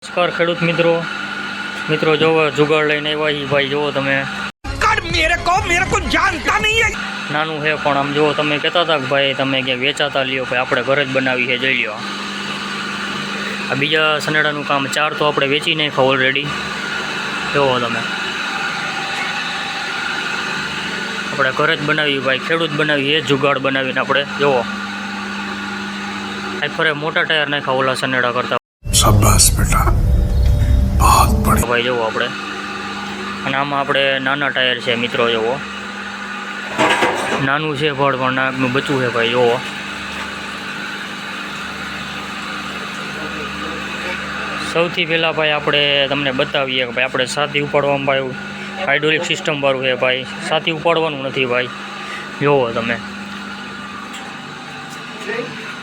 નમસ્કાર ખેડૂત મિત્રો જોવો જુગાડ લઈને આવ્યા ભાઈ જોવો તમે मेरे को जानता नहीं है। નાનું છે પણ આમ જોવો તમે કહેતા હતા કે ભાઈ તમે ક્યાં વેચાતા લ્યો ભાઈ આપણે ઘરે જ બનાવી છે જોઈ લ્યો આ બીજા સનેડાનું કામ 4 તો આપણે વેચી નાખ્યા ઓલરેડી જોવો તમે આપણે ઘરે જ બનાવી ભાઈ ખેડૂત બનાવી એ જુગાડ બનાવીને આપણે જોવો આ ફરે મોટા ટાયર નાખ્યા ઓલા સનેડા કરતા શાબાશ બેટા બહુત બઢિયા ભાઈ જોવો આપણે અને આમાં આપણે નાના ટાયર છે મિત્રો જોવો નાનું છે પણ નાકનું બચ્ચું છે ભાઈ જોવો સૌથી પહેલાં ભાઈ આપણે તમને બતાવીએ કે ભાઈ આપણે સાથી ઉપાડવામાં ભાઈ હાઇડ્રોલિક સિસ્ટમ વાળું છે ભાઈ સાથી ઉપાડવાનું નથી ભાઈ જોવો તમે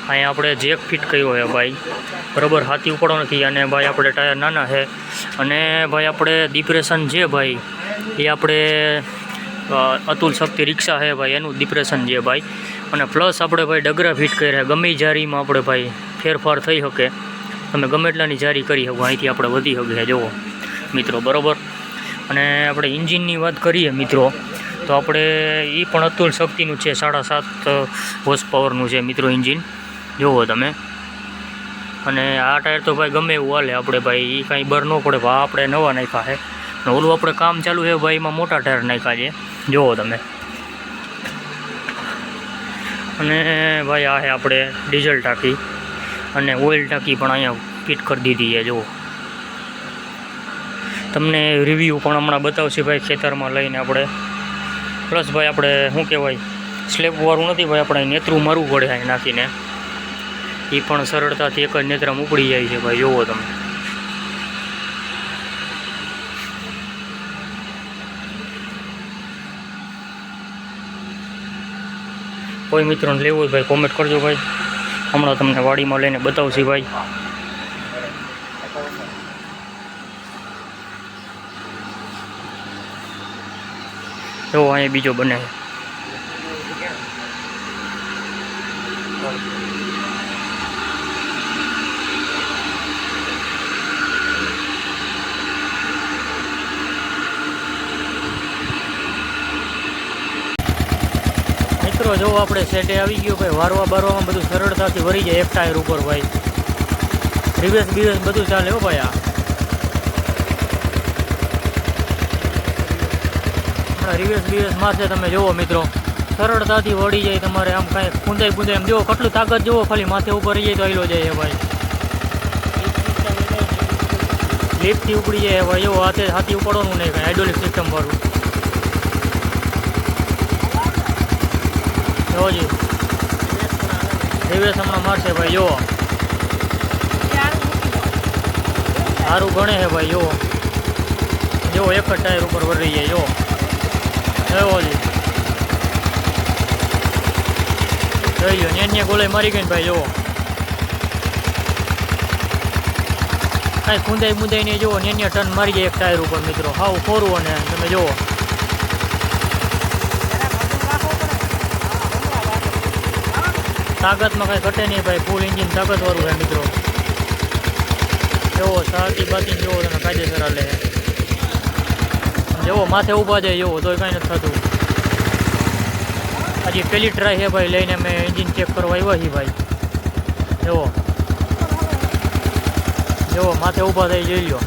અહીંયા આપણે જેક ફિટ કર્યો છે ભાઈ બરાબર હાથી ઉપાડો નથી અને ભાઈ આપણે ટાયર નાના છે અને ભાઈ આપણે ડિપ્રેશન છે ભાઈ એ આપણે અતુલ શક્તિ રિક્ષા છે ભાઈ એનું ડિપ્રેશન છે ભાઈ અને પ્લસ આપણે ભાઈ ડગરા ફિટ કર્યા ગમે જારીમાં આપણે ભાઈ ફેરફાર થઈ શકે તમે ગમે એટલાની જારી કરી શકો અહીંથી આપણે વધી શકીએ જુઓ મિત્રો બરાબર અને આપણે એન્જિનની વાત કરીએ મિત્રો તો આપણે એ પણ અતુલ શક્તિનું છે 7.5 હોર્સ પાવરનું છે મિત્રો એન્જિન જુઓ તમે અને આ ટાયર તો ભાઈ ગમે એવું હાલે આપણે ભાઈ એ કાંઈ બર ન પડે ભાઈ આપણે નવા નાખ્યા છે ને ઓલું આપણે કામ ચાલુ છે ભાઈ એમાં મોટા ટાયર નાખ્યા છે જુઓ તમે અને ભાઈ આ છે આપણે ડીઝલ ટાંકી અને ઓઇલ ટાંકી પણ અહીંયા ફિટ કરી દીધી છે જુઓ તમને રિવ્યૂ પણ હમણાં બતાવશે ભાઈ ખેતરમાં લઈને આપણે પ્લસ ભાઈ આપણે શું કહેવાય સ્લેબવાળું નથી ભાઈ આપણે નેતરું મારવું પડે અહીં નાખીને એ પણ સરળતાથી એક જ નેત્રમાં ઉપડી જાય છે ભાઈ જોવો તમે કોઈ મિત્રોને લેવું હોય ભાઈ કોમેન્ટ કરજો ભાઈ હમણાં તમને વાડીમાં લઈને બતાવશે ભાઈ જો અહીંયા બીજો બને મિત્રો જો આપણે સેટે આવી ગયો ભાઈ વારવા બારવામાં બધું સરળતાથી વળી જાય એક ટાયર ઉપર ભાઈ રિવેસ બીવેસ બધું ચાલે હો ભાઈ આ રિવેસ બીવેસ મારશે તમે જુઓ મિત્રો સરળતાથી વળી જાય તમારે આમ કાંઈ પૂંજાય એમ જુઓ કેટલું તાકાત જુઓ ખાલી માથે ઉપર રહી જાય તો આયલો જાય ભાઈ લિફ્ટથી ઉપડી જાય ભાઈ જુઓ હાથી ઉપાડવાનું નહીં કાંઈ હાઇડ્રોલિક સિસ્ટમ વાળું જોજી રિવેસ હમણાં મારશે ભાઈ જુઓ સારું ગણે છે ભાઈ જુઓ એક જ ટાયર ઉપર વળી જાય જુઓ જોજી જોઈ લો ને ગોળે મારી ગઈ ને ભાઈ જુઓ કાંઈ ખૂંદાઈ નહીં જુઓ ને ટર્ન મારી જાય એક ટાયર ઉપર મિત્રો હાવ ખોરું અને તમે જુઓ તાકાતમાં કાંઈ ઘટે નહીં ભાઈ ફૂલ એન્જિન તાકાતવાળું છે મિત્રો જુઓ સાતી બાતી જુઓ તમે કાયદેસર હાલે જુઓ માથે ઊભા જાય જુઓ તોય કાંઈ નથી થતું હજી પહેલી ટ્રાય છે ભાઈ લઈને અમે એન્જિન ચેક કરવા આવ્યા છીએ ભાઈ જુઓ માથે ઊભા થઈ જોઈ લો